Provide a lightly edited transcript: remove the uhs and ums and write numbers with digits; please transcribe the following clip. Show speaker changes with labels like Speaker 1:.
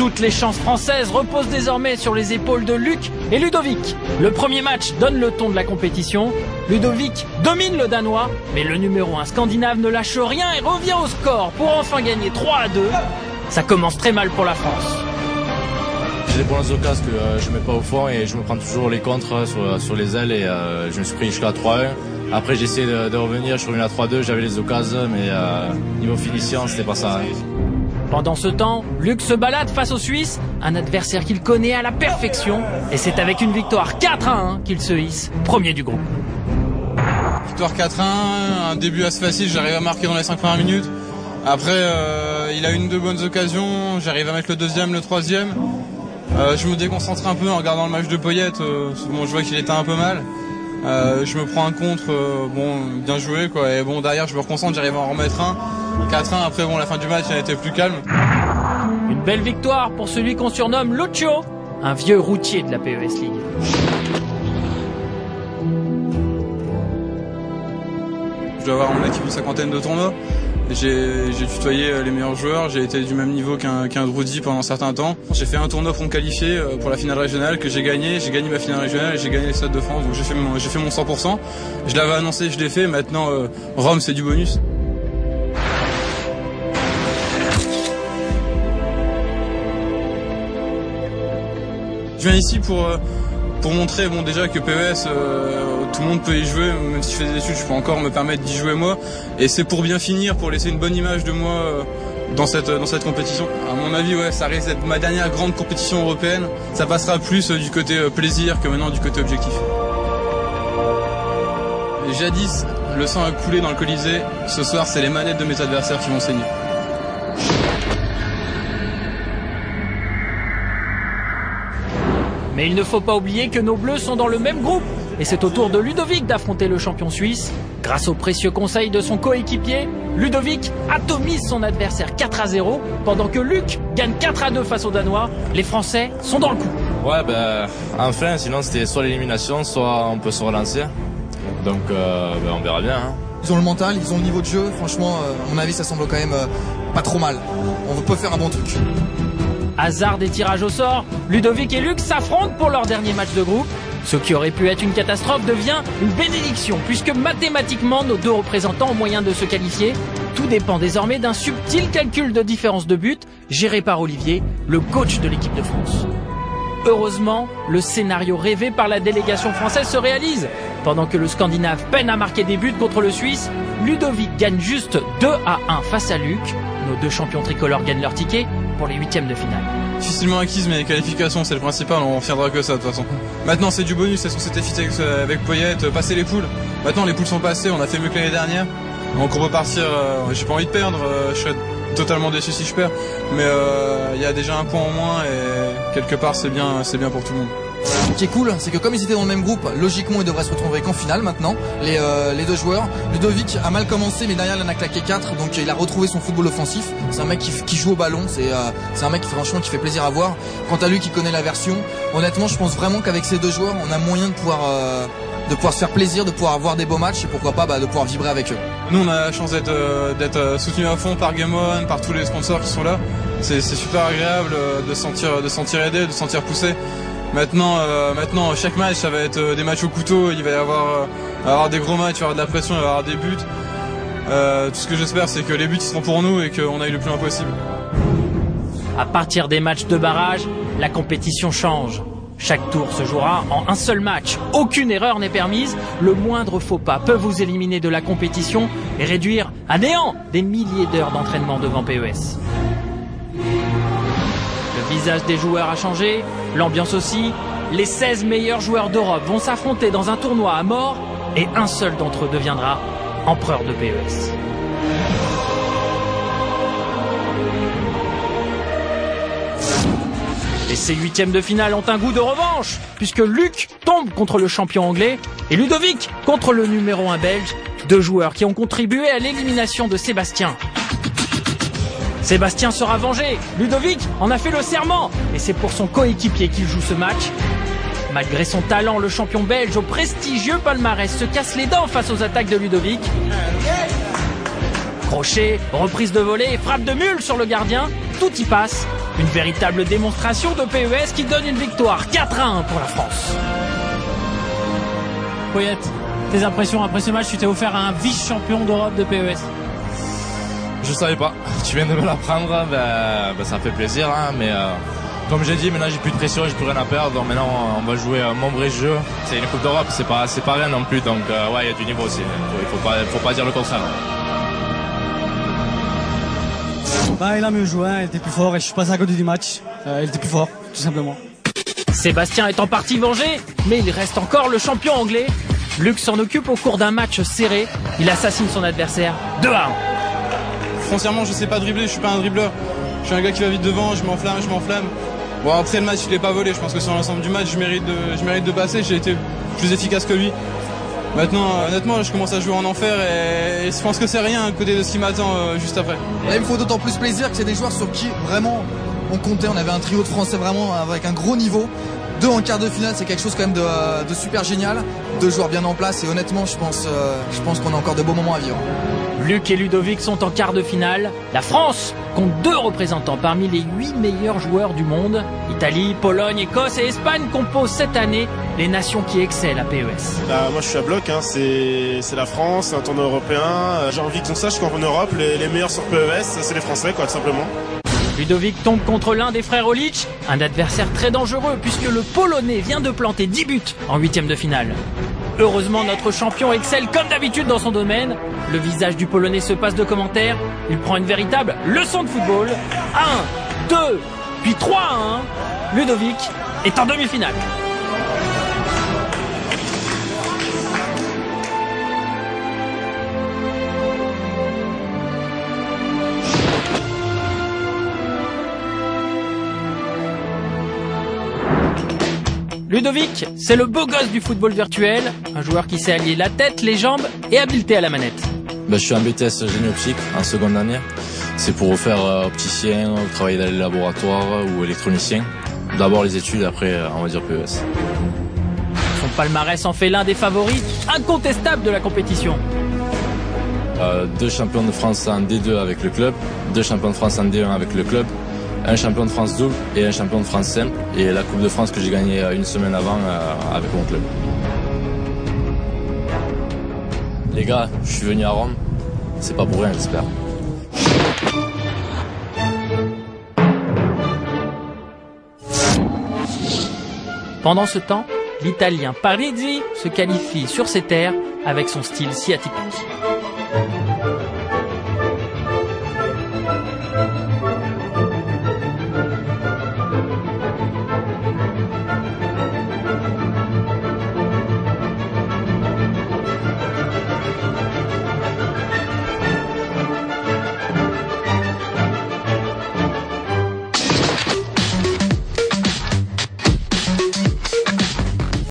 Speaker 1: Toutes les chances françaises reposent désormais sur les épaules de Luc et Ludovic. Le premier match donne le ton de la compétition. Ludovic domine le Danois, mais le numéro 1 scandinave ne lâche rien et revient au score pour enfin gagner 3-2. Ça commence très mal pour la France.
Speaker 2: J'ai des bonnes occasions que je ne mets pas au fond et je me prends toujours les contres sur les ailes et je me suis pris jusqu'à 3-1. Après j'ai essayé de revenir, je suis revenu à 3-2, j'avais les occasions, mais niveau finition c'était pas ça.
Speaker 1: Pendant ce temps, Luc se balade face aux Suisses, un adversaire qu'il connaît à la perfection, et c'est avec une victoire 4-1 qu'il se hisse premier du groupe.
Speaker 3: Victoire 4-1, un début assez facile, j'arrive à marquer dans les 5 premières minutes. Après, il a une de bonnes occasions, j'arrive à mettre le deuxième, le troisième. Je me déconcentre un peu en regardant le match de Poyet, bon, je vois qu'il était un peu mal. Je me prends un contre, bon, bien joué quoi. Et bon, derrière je me reconcentre, j'arrive à en remettre un. 4-1, après bon, la fin du match elle était plus calme.
Speaker 1: Une belle victoire pour celui qu'on surnomme Lucio, un vieux routier de la PES League.
Speaker 3: Je dois avoir en équipe une cinquantaine de tournois. J'ai tutoyé les meilleurs joueurs, j'ai été du même niveau qu'un Drudy pendant certains temps. J'ai fait un tournoi pour me qualifier pour la finale régionale que j'ai gagné ma finale régionale et j'ai gagné les Stades de France, donc j'ai fait mon 100%. Je l'avais annoncé, je l'ai fait, maintenant Rome c'est du bonus. Je viens ici pour montrer bon déjà que PES tout le monde peut y jouer, même si je fais des études je peux encore me permettre d'y jouer moi, et c'est pour bien finir, pour laisser une bonne image de moi dans cette compétition. À mon avis ouais, ça risque d'être ma dernière grande compétition européenne, ça passera plus du côté plaisir que maintenant du côté objectif. Et jadis le sang a coulé dans le Colisée, ce soir c'est les manettes de mes adversaires qui vont saigner.
Speaker 1: Mais il ne faut pas oublier que nos Bleus sont dans le même groupe. Et c'est au tour de Ludovic d'affronter le champion suisse. Grâce aux précieux conseils de son coéquipier, Ludovic atomise son adversaire 4-0, pendant que Luc gagne 4-2 face aux Danois. Les Français sont dans le coup.
Speaker 2: Ouais, enfin, sinon c'était soit l'élimination, soit on peut se relancer. Donc on verra bien. Hein.
Speaker 4: Ils ont le mental, ils ont le niveau de jeu. Franchement, à mon avis, ça semble quand même pas trop mal. On peut faire un bon truc.
Speaker 1: Hasard des tirages au sort, Ludovic et Luc s'affrontent pour leur dernier match de groupe. Ce qui aurait pu être une catastrophe devient une bénédiction, puisque mathématiquement nos deux représentants ont moyen de se qualifier. Tout dépend désormais d'un subtil calcul de différence de but, géré par Olivier, le coach de l'équipe de France. Heureusement, le scénario rêvé par la délégation française se réalise. Pendant que le Scandinave peine à marquer des buts contre le Suisse, Ludovic gagne juste 2-1 face à Luc. Nos deux champions tricolores gagnent leur ticket pour les huitièmes de finale.
Speaker 3: Difficilement acquise, mais les qualifications c'est le principal, on reviendra que ça de toute façon. Maintenant c'est du bonus, est-ce qu'on s'était fit avec Poyet, passer les poules. Maintenant les poules sont passées, on a fait mieux que l'année dernière. Donc on peut partir, j'ai pas envie de perdre, je serais totalement déçu si je perds. Mais il y a déjà un point en moins et quelque part c'est bien pour tout le monde.
Speaker 4: Ce qui est cool, c'est que comme ils étaient dans le même groupe, logiquement ils devraient se retrouver qu'en finale maintenant, les deux joueurs. Ludovic a mal commencé, mais derrière il en a claqué 4, donc il a retrouvé son football offensif. C'est un mec qui joue au ballon, c'est un mec franchement qui fait plaisir à voir. Quant à lui qui connaît la version, honnêtement je pense vraiment qu'avec ces deux joueurs on a moyen de pouvoir se faire plaisir, de pouvoir avoir des beaux matchs et pourquoi pas de pouvoir vibrer avec eux.
Speaker 3: Nous on a la chance d'être soutenus à fond par Game On, par tous les sponsors qui sont là. C'est super agréable de se sentir aidé, de se sentir poussé. Maintenant, chaque match, ça va être des matchs au couteau. Il va y avoir des gros matchs, il va y avoir de la pression, il va y avoir des buts. Tout ce que j'espère, c'est que les buts seront pour nous et qu'on aille le plus loin possible.
Speaker 1: À partir des matchs de barrage, la compétition change. Chaque tour se jouera en un seul match. Aucune erreur n'est permise. Le moindre faux pas peut vous éliminer de la compétition et réduire à néant des milliers d'heures d'entraînement devant PES. Le visage des joueurs a changé, l'ambiance aussi. Les 16 meilleurs joueurs d'Europe vont s'affronter dans un tournoi à mort et un seul d'entre eux deviendra empereur de PES. Et ces huitièmes de finale ont un goût de revanche, puisque Luc tombe contre le champion anglais et Ludovic contre le numéro 1 belge, deux joueurs qui ont contribué à l'élimination de Sébastien. Sébastien sera vengé, Ludovic en a fait le serment, et c'est pour son coéquipier qu'il joue ce match. Malgré son talent, le champion belge au prestigieux palmarès se casse les dents face aux attaques de Ludovic. Crochet, reprise de volée, frappe de mule sur le gardien. tout y passe. Une véritable démonstration de PES qui donne une victoire 4-1 pour la France. Poyette, tes impressions après ce match, tu t'es offert un vice-champion d'Europe de PES.
Speaker 2: Je savais pas. Tu viens de me l'apprendre, ça fait plaisir, hein, mais comme j'ai dit, maintenant j'ai plus de pression, j'ai plus rien à perdre. Donc maintenant on va jouer mon vrai jeu. C'est une Coupe d'Europe, c'est pas rien non plus. Donc ouais, il y a du niveau aussi. Il faut pas dire le contraire.
Speaker 5: Il a mieux joué, il était plus fort et je suis passé à côté du match. Il était plus fort, tout simplement.
Speaker 1: Sébastien est en partie vengé, mais il reste encore le champion anglais. Luc s'en occupe au cours d'un match serré. Il assassine son adversaire 2-1.
Speaker 3: Foncièrement, je sais pas dribbler, je suis pas un dribbleur. Je suis un gars qui va vite devant, je m'enflamme. Bon, après le match, il est pas volé. Je pense que sur l'ensemble du match, je mérite de passer. J'ai été plus efficace que lui. Maintenant, honnêtement, je commence à jouer en enfer et je pense que c'est rien à côté de ce qui m'attend juste après.
Speaker 4: Là, il me faut d'autant plus plaisir que c'est des joueurs sur qui vraiment on comptait. On avait un trio de Français vraiment avec un gros niveau. 2 en quart de finale, c'est quelque chose quand même de super génial. 2 joueurs bien en place et honnêtement, je pense qu'on a encore de beaux moments à vivre.
Speaker 1: Luc et Ludovic sont en quart de finale. La France compte 2 représentants parmi les 8 meilleurs joueurs du monde. Italie, Pologne, Écosse et Espagne composent cette année les nations qui excellent à PES.
Speaker 6: Moi je suis à bloc, hein. C'est la France, c'est un tournoi européen. J'ai envie qu'on sache qu'en Europe, les meilleurs sur PES, c'est les Français, quoi, tout simplement.
Speaker 1: Ludovic tombe contre l'un des frères Olic, un adversaire très dangereux puisque le Polonais vient de planter 10 buts en 8e de finale. Heureusement, notre champion excelle comme d'habitude dans son domaine. Le visage du Polonais se passe de commentaires. Il prend une véritable leçon de football. 1, 2, puis 3 à 1. Ludovic est en demi-finale. Ludovic, c'est le beau gosse du football virtuel, un joueur qui sait allier la tête, les jambes et habileté à la manette.
Speaker 2: Je suis en BTS génie optique en seconde année. C'est pour faire opticien, travailler dans les laboratoires ou électronicien. D'abord les études, après on va dire PES.
Speaker 1: Son palmarès en fait l'un des favoris incontestables de la compétition.
Speaker 2: 2 champions de France en D2 avec le club, 2 champions de France en D1 avec le club, un champion de France double et un champion de France simple et la Coupe de France que j'ai gagnée une semaine avant avec mon club. Les gars, je suis venu à Rome, c'est pas pour rien j'espère.
Speaker 1: Pendant ce temps, l'Italien Parisi se qualifie sur ses terres avec son style si atypique.